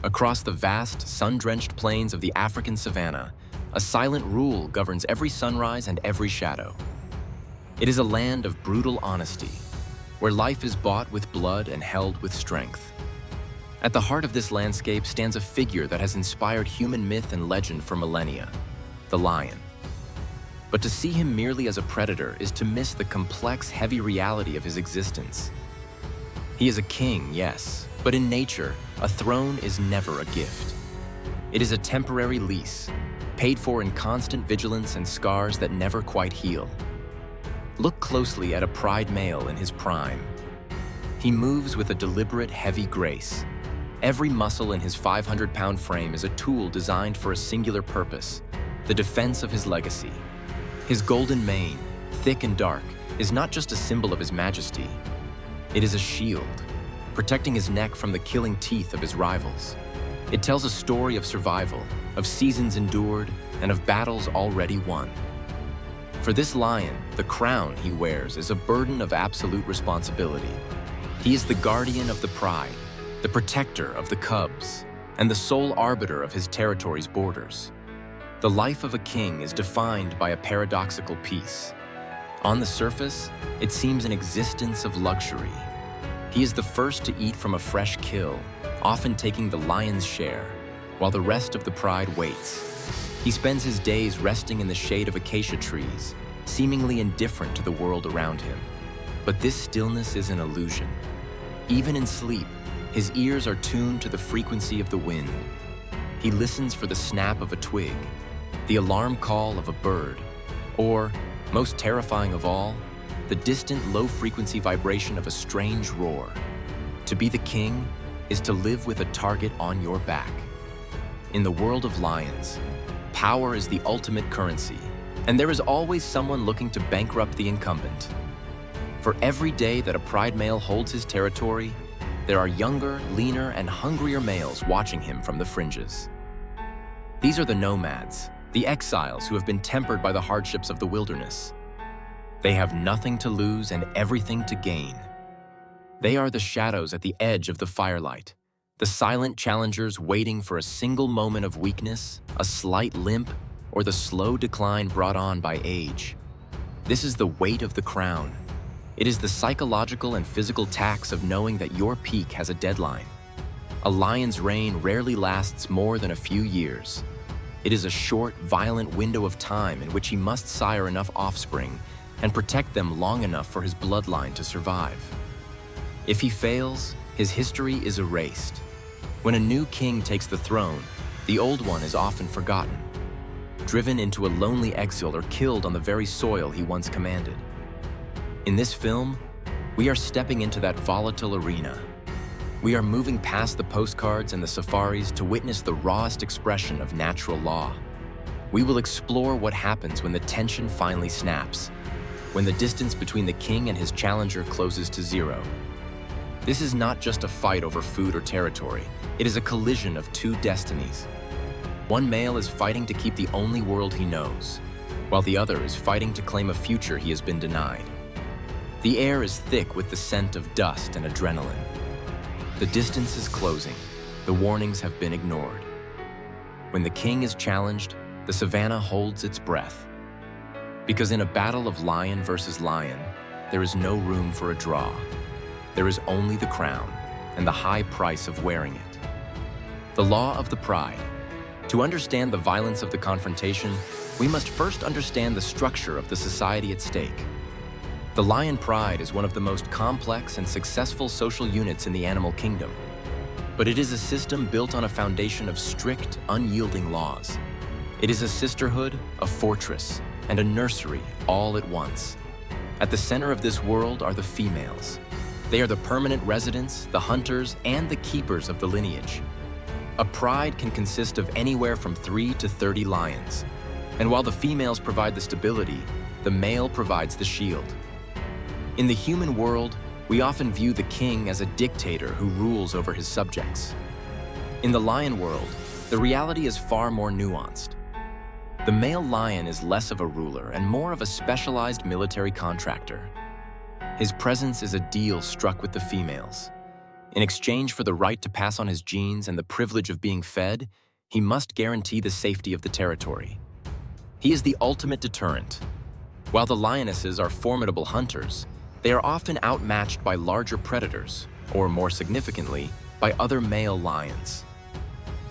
Across the vast, sun-drenched plains of the African savannah, a silent rule governs every sunrise and every shadow. It is a land of brutal honesty, where life is bought with blood and held with strength. At the heart of this landscape stands a figure that has inspired human myth and legend for millennia, the lion. But to see him merely as a predator is to miss the complex, heavy reality of his existence. He is a king, yes, but in nature, a throne is never a gift. It is a temporary lease, paid for in constant vigilance and scars that never quite heal. Look closely at a pride male in his prime. He moves with a deliberate, heavy grace. Every muscle in his 500-pound frame is a tool designed for a singular purpose, the defense of his legacy. His golden mane, thick and dark, is not just a symbol of his majesty. It is a shield, protecting his neck from the killing teeth of his rivals. It tells a story of survival, of seasons endured, and of battles already won. For this lion, the crown he wears is a burden of absolute responsibility. He is the guardian of the pride, the protector of the cubs, and the sole arbiter of his territory's borders. The life of a king is defined by a paradoxical peace. On the surface, it seems an existence of luxury. He is the first to eat from a fresh kill, often taking the lion's share, while the rest of the pride waits. He spends his days resting in the shade of acacia trees, seemingly indifferent to the world around him. But this stillness is an illusion. Even in sleep, his ears are tuned to the frequency of the wind. He listens for the snap of a twig, the alarm call of a bird, or, most terrifying of all, the distant low-frequency vibration of a strange roar. To be the king is to live with a target on your back. In the world of lions, power is the ultimate currency, and there is always someone looking to bankrupt the incumbent. For every day that a pride male holds his territory, there are younger, leaner, and hungrier males watching him from the fringes. These are the nomads, the exiles who have been tempered by the hardships of the wilderness. They have nothing to lose and everything to gain. They are the shadows at the edge of the firelight, the silent challengers waiting for a single moment of weakness, a slight limp, or the slow decline brought on by age. This is the weight of the crown. It is the psychological and physical tax of knowing that your peak has a deadline. A lion's reign rarely lasts more than a few years. It is a short, violent window of time in which he must sire enough offspring and protect them long enough for his bloodline to survive. If he fails, his history is erased. When a new king takes the throne, the old one is often forgotten, driven into a lonely exile or killed on the very soil he once commanded. In this film, we are stepping into that volatile arena. We are moving past the postcards and the safaris to witness the rawest expression of natural law. We will explore what happens when the tension finally snaps, when the distance between the king and his challenger closes to zero. This is not just a fight over food or territory. It is a collision of two destinies. One male is fighting to keep the only world he knows, while the other is fighting to claim a future he has been denied. The air is thick with the scent of dust and adrenaline. The distance is closing. The warnings have been ignored. When the king is challenged, the savannah holds its breath. Because in a battle of lion versus lion, there is no room for a draw. There is only the crown and the high price of wearing it. The law of the pride. To understand the violence of the confrontation, we must first understand the structure of the society at stake. The lion pride is one of the most complex and successful social units in the animal kingdom. But it is a system built on a foundation of strict, unyielding laws. It is a sisterhood, a fortress, and a nursery all at once. At the center of this world are the females. They are the permanent residents, the hunters, and the keepers of the lineage. A pride can consist of anywhere from 3 to 30 lions. And while the females provide the stability, the male provides the shield. In the human world, we often view the king as a dictator who rules over his subjects. In the lion world, the reality is far more nuanced. The male lion is less of a ruler and more of a specialized military contractor. His presence is a deal struck with the females. In exchange for the right to pass on his genes and the privilege of being fed, he must guarantee the safety of the territory. He is the ultimate deterrent. While the lionesses are formidable hunters, they are often outmatched by larger predators, or more significantly, by other male lions.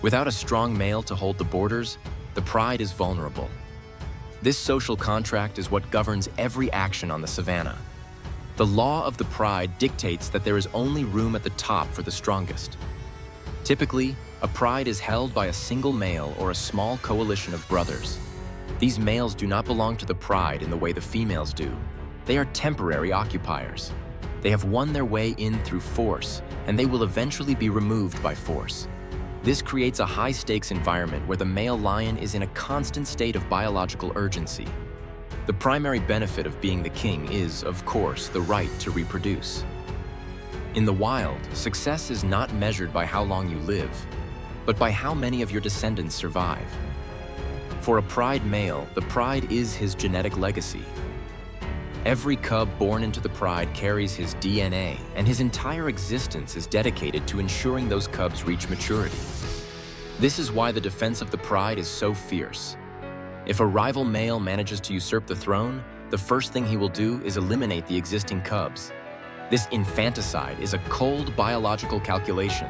Without a strong male to hold the borders, the pride is vulnerable. This social contract is what governs every action on the savannah. The law of the pride dictates that there is only room at the top for the strongest. Typically, a pride is held by a single male or a small coalition of brothers. These males do not belong to the pride in the way the females do. They are temporary occupiers. They have won their way in through force, and they will eventually be removed by force. This creates a high-stakes environment where the male lion is in a constant state of biological urgency. The primary benefit of being the king is, of course, the right to reproduce. In the wild, success is not measured by how long you live, but by how many of your descendants survive. For a pride male, the pride is his genetic legacy. Every cub born into the pride carries his DNA, and his entire existence is dedicated to ensuring those cubs reach maturity. This is why the defense of the pride is so fierce. If a rival male manages to usurp the throne, the first thing he will do is eliminate the existing cubs. This infanticide is a cold biological calculation.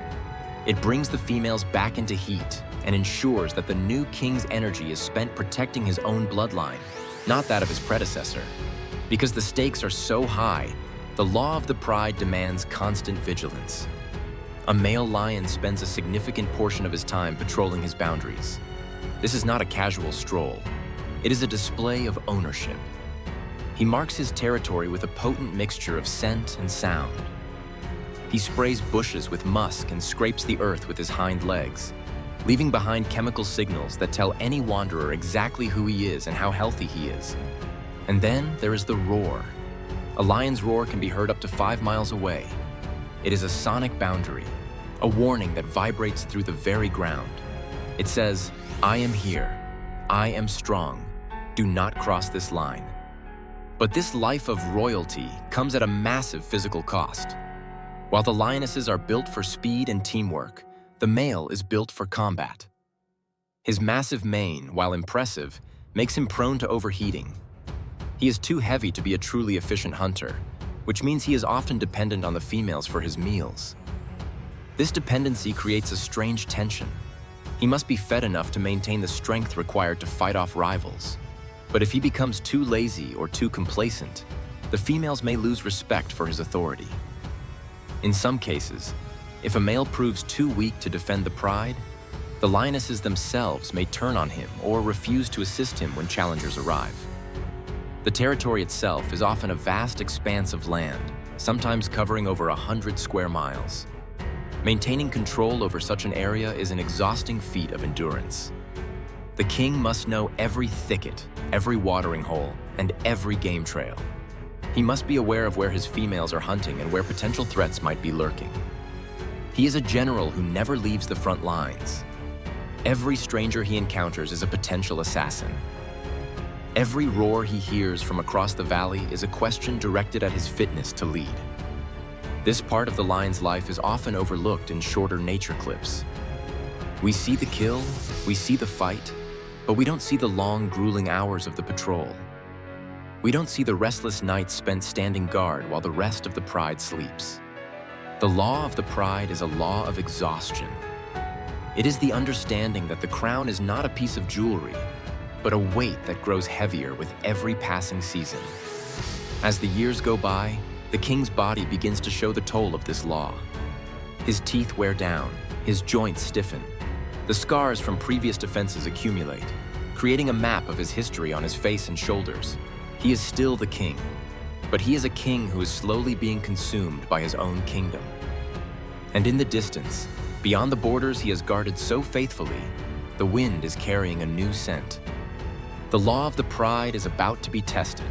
It brings the females back into heat and ensures that the new king's energy is spent protecting his own bloodline, not that of his predecessor. Because the stakes are so high, the law of the pride demands constant vigilance. A male lion spends a significant portion of his time patrolling his boundaries. This is not a casual stroll. It is a display of ownership. He marks his territory with a potent mixture of scent and sound. He sprays bushes with musk and scrapes the earth with his hind legs, leaving behind chemical signals that tell any wanderer exactly who he is and how healthy he is. And then there is the roar. A lion's roar can be heard up to 5 miles away. It is a sonic boundary, a warning that vibrates through the very ground. It says, "I am here. I am strong. Do not cross this line." But this life of royalty comes at a massive physical cost. While the lionesses are built for speed and teamwork, the male is built for combat. His massive mane, while impressive, makes him prone to overheating. He is too heavy to be a truly efficient hunter, which means he is often dependent on the females for his meals. This dependency creates a strange tension. He must be fed enough to maintain the strength required to fight off rivals. But if he becomes too lazy or too complacent, the females may lose respect for his authority. In some cases, if a male proves too weak to defend the pride, the lionesses themselves may turn on him or refuse to assist him when challengers arrive. The territory itself is often a vast expanse of land, sometimes covering over 100 square miles. Maintaining control over such an area is an exhausting feat of endurance. The king must know every thicket, every watering hole, and every game trail. He must be aware of where his females are hunting and where potential threats might be lurking. He is a general who never leaves the front lines. Every stranger he encounters is a potential assassin. Every roar he hears from across the valley is a question directed at his fitness to lead. This part of the lion's life is often overlooked in shorter nature clips. We see the kill, we see the fight, but we don't see the long, grueling hours of the patrol. We don't see the restless nights spent standing guard while the rest of the pride sleeps. The law of the pride is a law of exhaustion. It is the understanding that the crown is not a piece of jewelry, but a weight that grows heavier with every passing season. As the years go by, the king's body begins to show the toll of this law. His teeth wear down, his joints stiffen. The scars from previous defenses accumulate, creating a map of his history on his face and shoulders. He is still the king, but he is a king who is slowly being consumed by his own kingdom. And in the distance, beyond the borders he has guarded so faithfully, the wind is carrying a new scent. The law of the pride is about to be tested.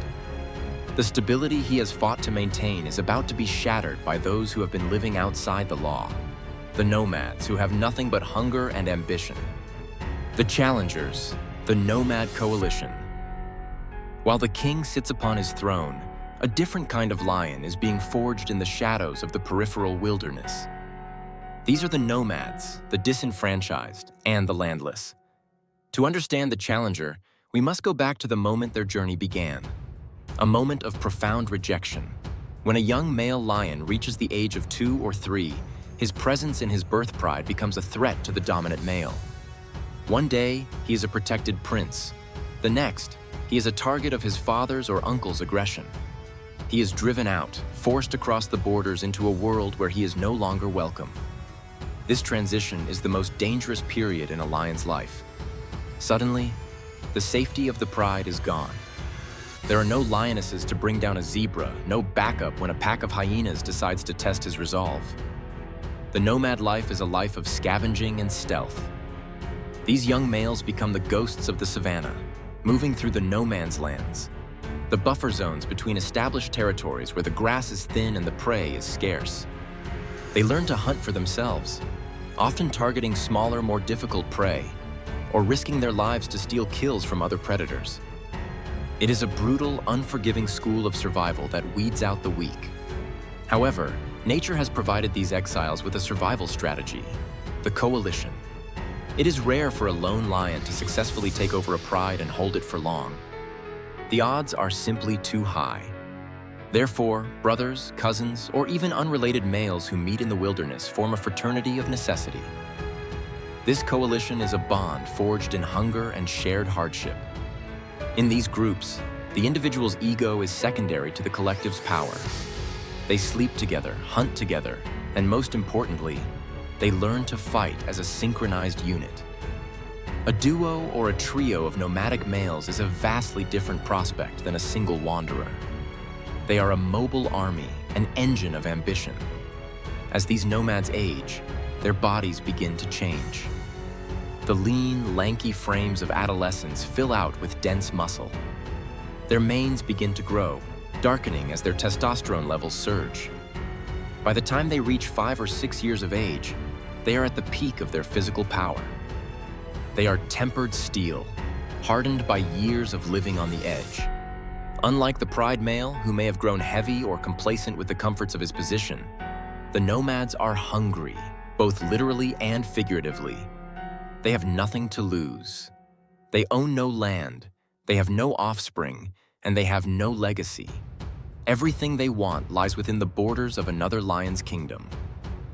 The stability he has fought to maintain is about to be shattered by those who have been living outside the law. The nomads who have nothing but hunger and ambition. The challengers, the nomad coalition. While the king sits upon his throne, a different kind of lion is being forged in the shadows of the peripheral wilderness. These are the nomads, the disenfranchised, and the landless. To understand the challenger, we must go back to the moment their journey began. A moment of profound rejection. When a young male lion reaches the age of 2 or 3, his presence in his birth pride becomes a threat to the dominant male. One day, he is a protected prince. The next, he is a target of his father's or uncle's aggression. He is driven out, forced across the borders into a world where he is no longer welcome. This transition is the most dangerous period in a lion's life. Suddenly, the safety of the pride is gone. There are no lionesses to bring down a zebra, no backup when a pack of hyenas decides to test his resolve. The nomad life is a life of scavenging and stealth. These young males become the ghosts of the savannah, moving through the no man's lands, the buffer zones between established territories where the grass is thin and the prey is scarce. They learn to hunt for themselves, often targeting smaller, more difficult prey, or risking their lives to steal kills from other predators. It is a brutal, unforgiving school of survival that weeds out the weak. However, nature has provided these exiles with a survival strategy: the coalition. It is rare for a lone lion to successfully take over a pride and hold it for long. The odds are simply too high. Therefore, brothers, cousins, or even unrelated males who meet in the wilderness form a fraternity of necessity. This coalition is a bond forged in hunger and shared hardship. In these groups, the individual's ego is secondary to the collective's power. They sleep together, hunt together, and most importantly, they learn to fight as a synchronized unit. A duo or a trio of nomadic males is a vastly different prospect than a single wanderer. They are a mobile army, an engine of ambition. As these nomads age, their bodies begin to change. The lean, lanky frames of adolescents fill out with dense muscle. Their manes begin to grow, darkening as their testosterone levels surge. By the time they reach 5 or 6 years of age, they are at the peak of their physical power. They are tempered steel, hardened by years of living on the edge. Unlike the pride male, who may have grown heavy or complacent with the comforts of his position, the nomads are hungry, both literally and figuratively. They have nothing to lose. They own no land, they have no offspring, and they have no legacy. Everything they want lies within the borders of another lion's kingdom.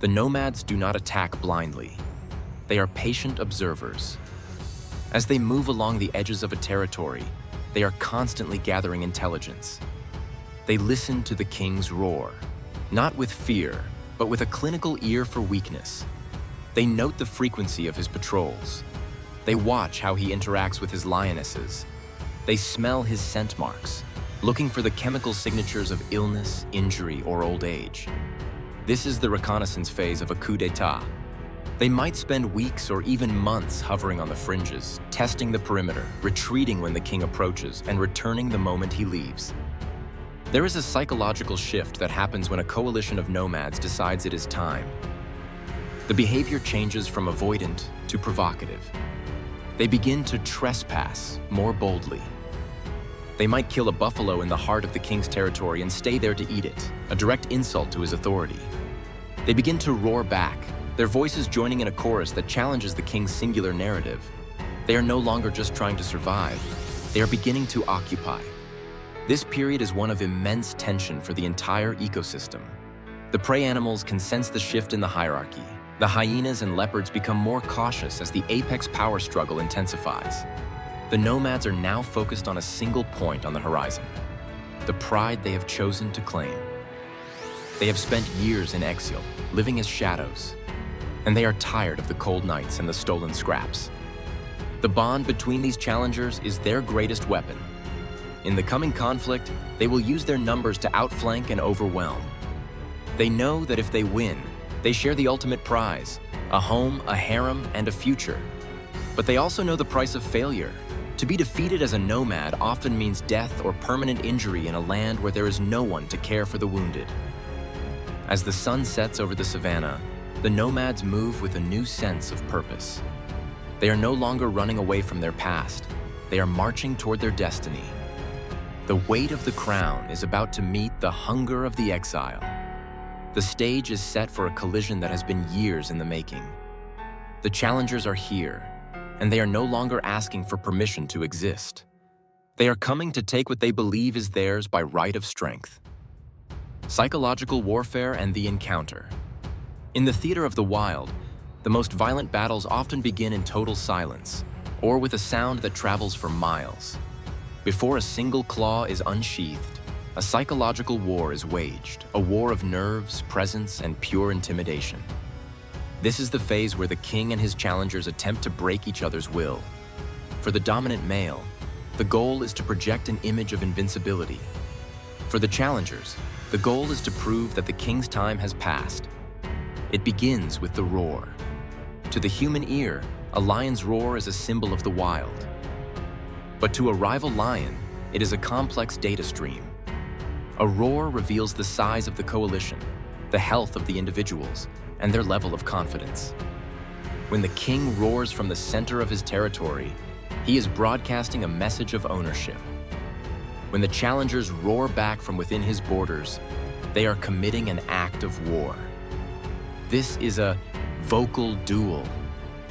The nomads do not attack blindly. They are patient observers. As they move along the edges of a territory, they are constantly gathering intelligence. They listen to the king's roar, not with fear, but with a clinical ear for weakness. They note the frequency of his patrols. They watch how he interacts with his lionesses. They smell his scent marks, looking for the chemical signatures of illness, injury, or old age. This is the reconnaissance phase of a coup d'etat. They might spend weeks or even months hovering on the fringes, testing the perimeter, retreating when the king approaches, and returning the moment he leaves. There is a psychological shift that happens when a coalition of nomads decides it is time. The behavior changes from avoidant to provocative. They begin to trespass more boldly. They might kill a buffalo in the heart of the king's territory and stay there to eat it, a direct insult to his authority. They begin to roar back, their voices joining in a chorus that challenges the king's singular narrative. They are no longer just trying to survive, they are beginning to occupy. This period is one of immense tension for the entire ecosystem. The prey animals can sense the shift in the hierarchy. The hyenas and leopards become more cautious as the apex power struggle intensifies. The nomads are now focused on a single point on the horizon: the pride they have chosen to claim. They have spent years in exile, living as shadows, and they are tired of the cold nights and the stolen scraps. The bond between these challengers is their greatest weapon. In the coming conflict, they will use their numbers to outflank and overwhelm. They know that if they win, they share the ultimate prize: a home, a harem, and a future. But they also know the price of failure. To be defeated as a nomad often means death or permanent injury in a land where there is no one to care for the wounded. As the sun sets over the savannah, the nomads move with a new sense of purpose. They are no longer running away from their past. They are marching toward their destiny. The weight of the crown is about to meet the hunger of the exile. The stage is set for a collision that has been years in the making. The challengers are here, and they are no longer asking for permission to exist. They are coming to take what they believe is theirs by right of strength. Psychological warfare and the encounter. In the theater of the wild, the most violent battles often begin in total silence, or with a sound that travels for miles. Before a single claw is unsheathed, a psychological war is waged, a war of nerves, presence, and pure intimidation. This is the phase where the king and his challengers attempt to break each other's will. For the dominant male, the goal is to project an image of invincibility. For the challengers, the goal is to prove that the king's time has passed. It begins with the roar. To the human ear, a lion's roar is a symbol of the wild. But to a rival lion, it is a complex data stream. A roar reveals the size of the coalition, the health of the individuals, and their level of confidence. When the king roars from the center of his territory, he is broadcasting a message of ownership. When the challengers roar back from within his borders, they are committing an act of war. This is a vocal duel.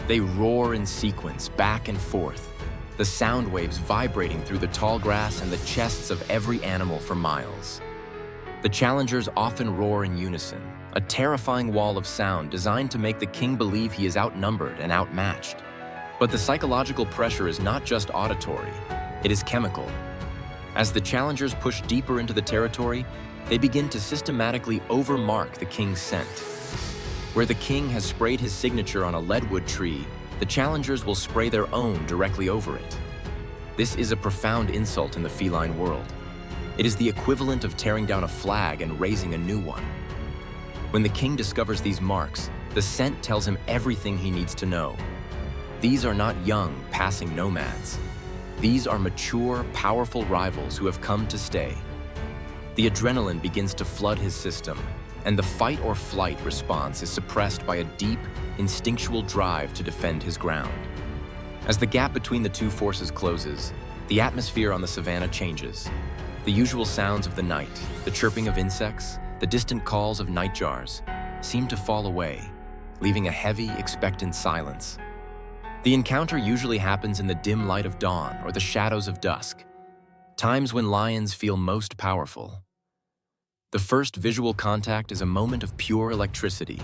They roar in sequence, back and forth, the sound waves vibrating through the tall grass and the chests of every animal for miles. The challengers often roar in unison, a terrifying wall of sound designed to make the king believe he is outnumbered and outmatched. But the psychological pressure is not just auditory, it is chemical. As the challengers push deeper into the territory, they begin to systematically overmark the king's scent. Where the king has sprayed his signature on a leadwood tree, the challengers will spray their own directly over it. This is a profound insult in the feline world. It is the equivalent of tearing down a flag and raising a new one. When the king discovers these marks, the scent tells him everything he needs to know. These are not young, passing nomads. These are mature, powerful rivals who have come to stay. The adrenaline begins to flood his system, and the fight or flight response is suppressed by a deep, instinctual drive to defend his ground. As the gap between the two forces closes, the atmosphere on the savannah changes. The usual sounds of the night, the chirping of insects, the distant calls of nightjars, seem to fall away, leaving a heavy, expectant silence. The encounter usually happens in the dim light of dawn or the shadows of dusk, times when lions feel most powerful. The first visual contact is a moment of pure electricity.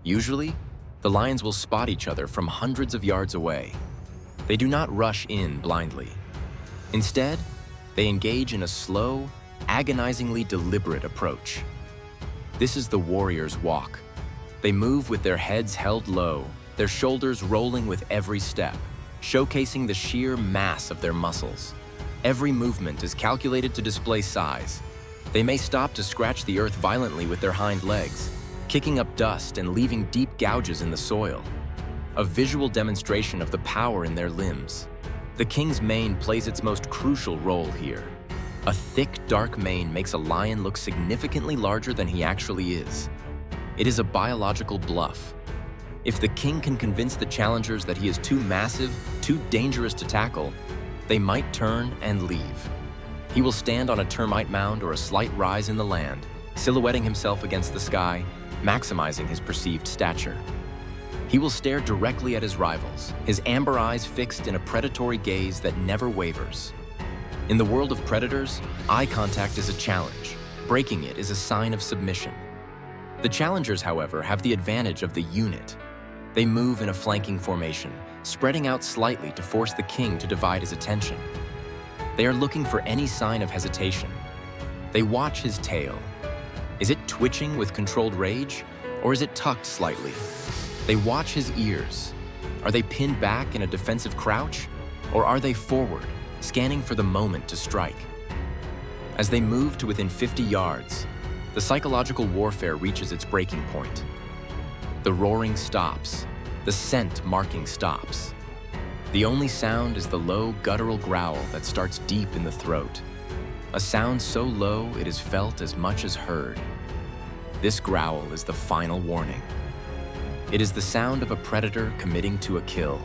Usually, the lions will spot each other from hundreds of yards away. They do not rush in blindly. Instead, they engage in a slow, agonizingly deliberate approach. This is the warrior's walk. They move with their heads held low, their shoulders rolling with every step, showcasing the sheer mass of their muscles. Every movement is calculated to display size. They may stop to scratch the earth violently with their hind legs, kicking up dust and leaving deep gouges in the soil. A visual demonstration of the power in their limbs. The king's mane plays its most crucial role here. A thick, dark mane makes a lion look significantly larger than he actually is. It is a biological bluff. If the king can convince the challengers that he is too massive, too dangerous to tackle, they might turn and leave. He will stand on a termite mound or a slight rise in the land, silhouetting himself against the sky, maximizing his perceived stature. He will stare directly at his rivals, his amber eyes fixed in a predatory gaze that never wavers. In the world of predators, eye contact is a challenge. Breaking it is a sign of submission. The challengers, however, have the advantage of the unit. They move in a flanking formation, spreading out slightly to force the king to divide his attention. They are looking for any sign of hesitation. They watch his tail. Is it twitching with controlled rage, or is it tucked slightly? They watch his ears. Are they pinned back in a defensive crouch, or are they forward, scanning for the moment to strike? As they move to within 50 yards, the psychological warfare reaches its breaking point. The roaring stops. The scent marking stops. The only sound is the low, guttural growl that starts deep in the throat. A sound so low it is felt as much as heard. This growl is the final warning. It is the sound of a predator committing to a kill.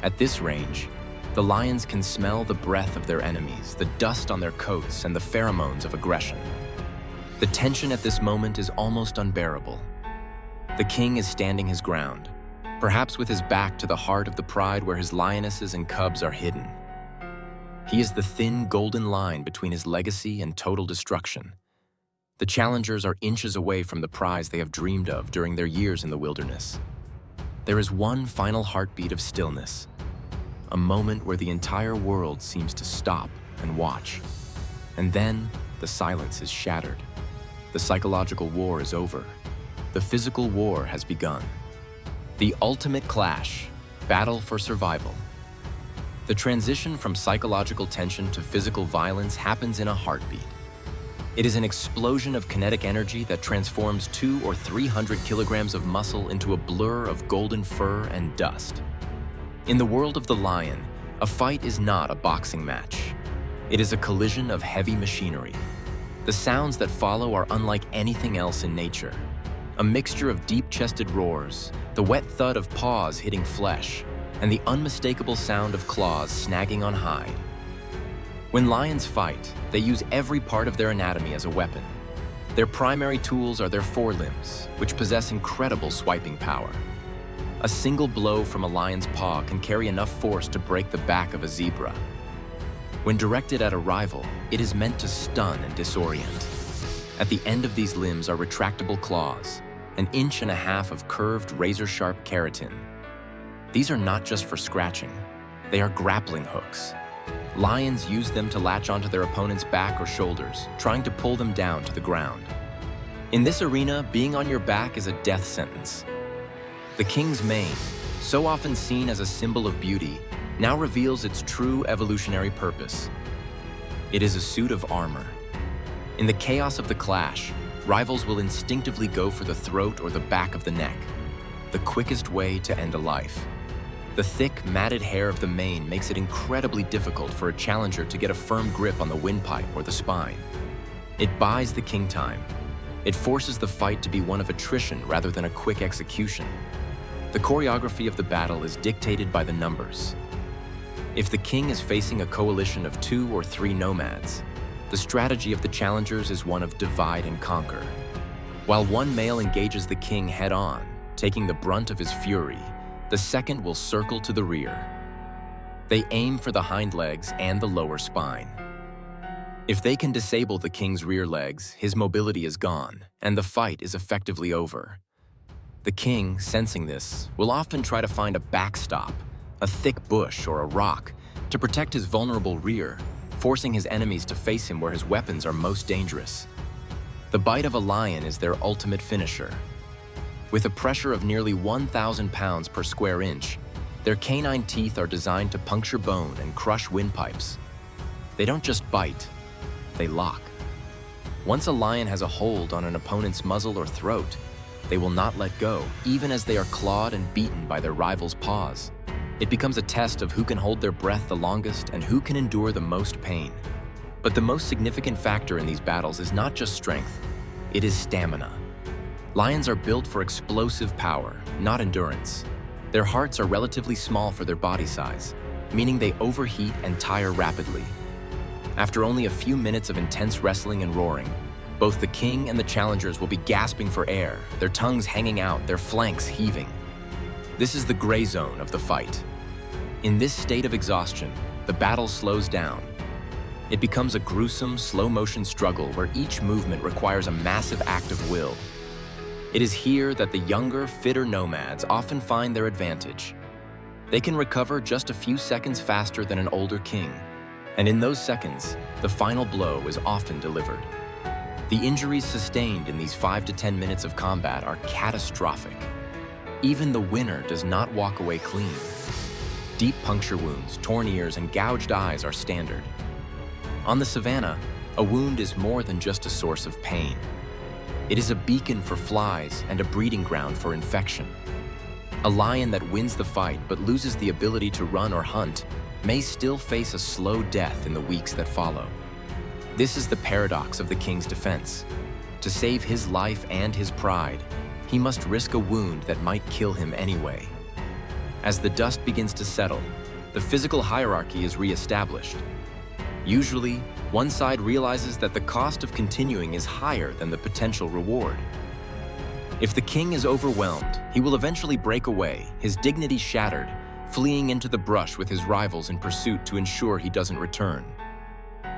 At this range, the lions can smell the breath of their enemies, the dust on their coats, and the pheromones of aggression. The tension at this moment is almost unbearable. The king is standing his ground, perhaps with his back to the heart of the pride where his lionesses and cubs are hidden. He is the thin golden line between his legacy and total destruction. The challengers are inches away from the prize they have dreamed of during their years in the wilderness. There is one final heartbeat of stillness, a moment where the entire world seems to stop and watch. And then the silence is shattered. The psychological war is over. The physical war has begun. The ultimate clash, battle for survival. The transition from psychological tension to physical violence happens in a heartbeat. It is an explosion of kinetic energy that transforms 200 or 300 kilograms of muscle into a blur of golden fur and dust. In the world of the lion, a fight is not a boxing match. It is a collision of heavy machinery. The sounds that follow are unlike anything else in nature. A mixture of deep-chested roars, the wet thud of paws hitting flesh, and the unmistakable sound of claws snagging on hide. When lions fight, they use every part of their anatomy as a weapon. Their primary tools are their forelimbs, which possess incredible swiping power. A single blow from a lion's paw can carry enough force to break the back of a zebra. When directed at a rival, it is meant to stun and disorient. At the end of these limbs are retractable claws, an inch and a half of curved, razor-sharp keratin. These are not just for scratching. They are grappling hooks. Lions use them to latch onto their opponent's back or shoulders, trying to pull them down to the ground. In this arena, being on your back is a death sentence. The king's mane, so often seen as a symbol of beauty, now reveals its true evolutionary purpose. It is a suit of armor. In the chaos of the clash, rivals will instinctively go for the throat or the back of the neck, the quickest way to end a life. The thick, matted hair of the mane makes it incredibly difficult for a challenger to get a firm grip on the windpipe or the spine. It buys the king time. It forces the fight to be one of attrition rather than a quick execution. The choreography of the battle is dictated by the numbers. If the king is facing a coalition of 2 or 3 nomads, the strategy of the challengers is one of divide and conquer. While one male engages the king head-on, taking the brunt of his fury, the second will circle to the rear. They aim for the hind legs and the lower spine. If they can disable the king's rear legs, his mobility is gone, and the fight is effectively over. The king, sensing this, will often try to find a backstop, a thick bush or a rock, to protect his vulnerable rear, forcing his enemies to face him where his weapons are most dangerous. The bite of a lion is their ultimate finisher. With a pressure of nearly 1,000 pounds per square inch, their canine teeth are designed to puncture bone and crush windpipes. They don't just bite, they lock. Once a lion has a hold on an opponent's muzzle or throat, they will not let go, even as they are clawed and beaten by their rival's paws. It becomes a test of who can hold their breath the longest and who can endure the most pain. But the most significant factor in these battles is not just strength, it is stamina. Lions are built for explosive power, not endurance. Their hearts are relatively small for their body size, meaning they overheat and tire rapidly. After only a few minutes of intense wrestling and roaring, both the king and the challengers will be gasping for air, their tongues hanging out, their flanks heaving. This is the gray zone of the fight. In this state of exhaustion, the battle slows down. It becomes a gruesome, slow-motion struggle where each movement requires a massive act of will. It is here that the younger, fitter nomads often find their advantage. They can recover just a few seconds faster than an older king, and in those seconds, the final blow is often delivered. The injuries sustained in these 5 to 10 minutes of combat are catastrophic. Even the winner does not walk away clean. Deep puncture wounds, torn ears, and gouged eyes are standard. On the savannah, a wound is more than just a source of pain. It is a beacon for flies and a breeding ground for infection. A lion that wins the fight but loses the ability to run or hunt may still face a slow death in the weeks that follow. This is the paradox of the king's defense. To save his life and his pride, he must risk a wound that might kill him anyway. As the dust begins to settle, the physical hierarchy is reestablished. Usually, one side realizes that the cost of continuing is higher than the potential reward. If the king is overwhelmed, he will eventually break away, his dignity shattered, fleeing into the brush with his rivals in pursuit to ensure he doesn't return.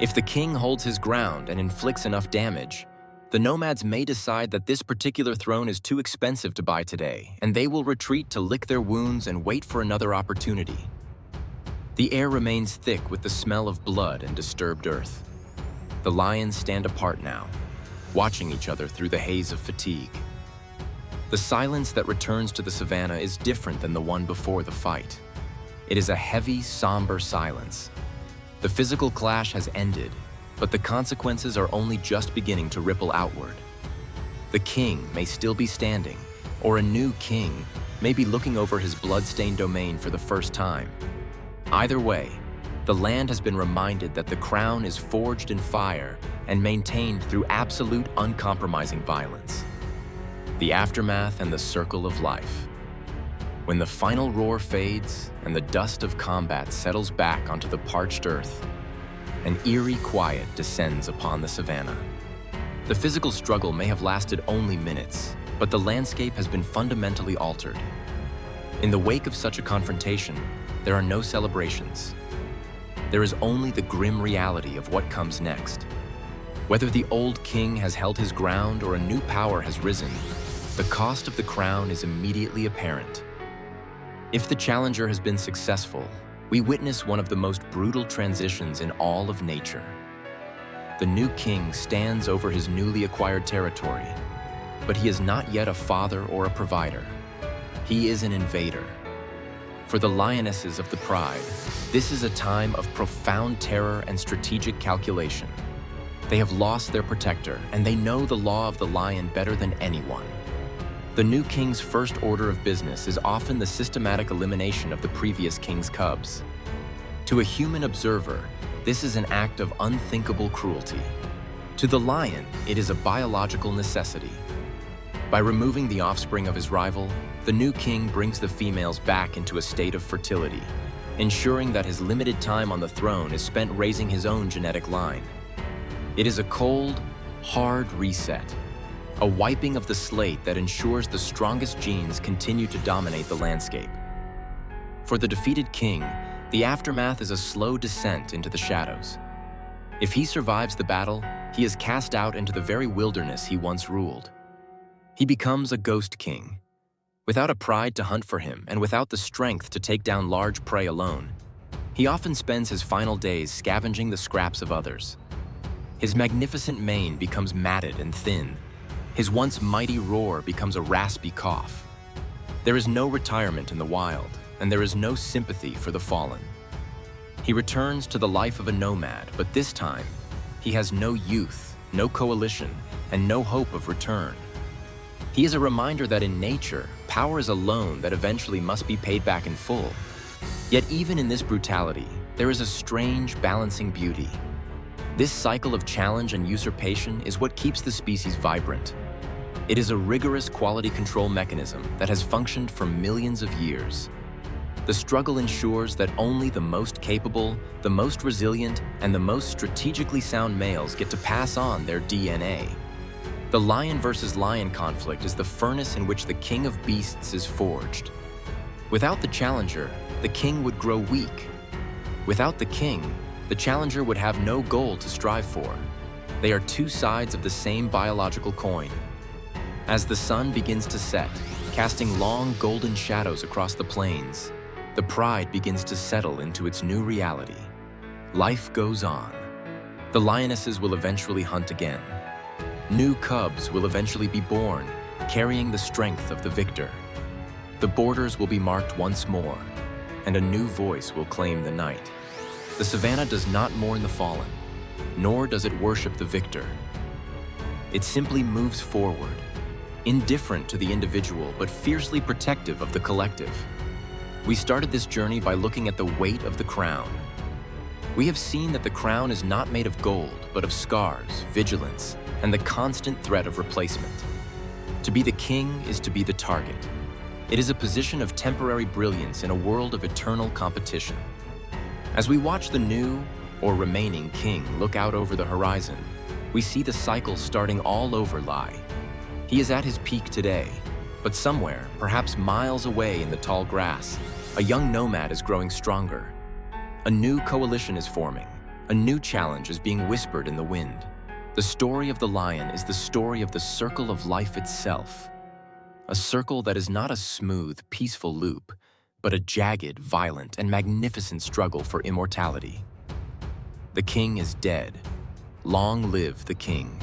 If the king holds his ground and inflicts enough damage, the nomads may decide that this particular throne is too expensive to buy today, and they will retreat to lick their wounds and wait for another opportunity. The air remains thick with the smell of blood and disturbed earth. The lions stand apart now, watching each other through the haze of fatigue. The silence that returns to the savannah is different than the one before the fight. It is a heavy, somber silence. The physical clash has ended, but the consequences are only just beginning to ripple outward. The king may still be standing, or a new king may be looking over his blood-stained domain for the first time. Either way, the land has been reminded that the crown is forged in fire and maintained through absolute, uncompromising violence. The aftermath and the circle of life. When the final roar fades and the dust of combat settles back onto the parched earth, an eerie quiet descends upon the savannah. The physical struggle may have lasted only minutes, but the landscape has been fundamentally altered. In the wake of such a confrontation, there are no celebrations. There is only the grim reality of what comes next. Whether the old king has held his ground or a new power has risen, the cost of the crown is immediately apparent. If the challenger has been successful, we witness one of the most brutal transitions in all of nature. The new king stands over his newly acquired territory, but he is not yet a father or a provider. He is an invader. For the lionesses of the pride, this is a time of profound terror and strategic calculation. They have lost their protector, and they know the law of the lion better than anyone. The new king's first order of business is often the systematic elimination of the previous king's cubs. To a human observer, this is an act of unthinkable cruelty. To the lion, it is a biological necessity. By removing the offspring of his rival, the new king brings the females back into a state of fertility, ensuring that his limited time on the throne is spent raising his own genetic line. It is a cold, hard reset, a wiping of the slate that ensures the strongest genes continue to dominate the landscape. For the defeated king, the aftermath is a slow descent into the shadows. If he survives the battle, he is cast out into the very wilderness he once ruled. He becomes a ghost king. Without a pride to hunt for him and without the strength to take down large prey alone, he often spends his final days scavenging the scraps of others. His magnificent mane becomes matted and thin. His once mighty roar becomes a raspy cough. There is no retirement in the wild, and there is no sympathy for the fallen. He returns to the life of a nomad, but this time, he has no youth, no coalition, and no hope of return. He is a reminder that in nature, power is a loan that eventually must be paid back in full. Yet even in this brutality, there is a strange, balancing beauty. This cycle of challenge and usurpation is what keeps the species vibrant. It is a rigorous quality control mechanism that has functioned for millions of years. The struggle ensures that only the most capable, the most resilient, and the most strategically sound males get to pass on their DNA. The lion versus lion conflict is the furnace in which the king of beasts is forged. Without the challenger, the king would grow weak. Without the king, the challenger would have no goal to strive for. They are two sides of the same biological coin. As the sun begins to set, casting long golden shadows across the plains, the pride begins to settle into its new reality. Life goes on. The lionesses will eventually hunt again. New cubs will eventually be born, carrying the strength of the victor. The borders will be marked once more, and a new voice will claim the night. The savannah does not mourn the fallen, nor does it worship the victor. It simply moves forward, indifferent to the individual but fiercely protective of the collective. We started this journey by looking at the weight of the crown. We have seen that the crown is not made of gold, but of scars, vigilance, and the constant threat of replacement. To be the king is to be the target. It is a position of temporary brilliance in a world of eternal competition. As we watch the new, or remaining king look out over the horizon, we see the cycle starting all over lie. He is at his peak today, but somewhere, perhaps miles away in the tall grass, a young nomad is growing stronger. A new coalition is forming. A new challenge is being whispered in the wind. The story of the lion is the story of the circle of life itself. A circle that is not a smooth, peaceful loop, but a jagged, violent, and magnificent struggle for immortality. The king is dead. Long live the king.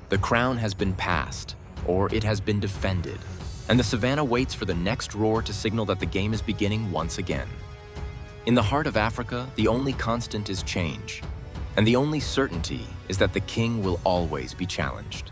The crown has been passed, or it has been defended, and the savannah waits for the next roar to signal that the game is beginning once again. In the heart of Africa, the only constant is change, and the only certainty is that the king will always be challenged.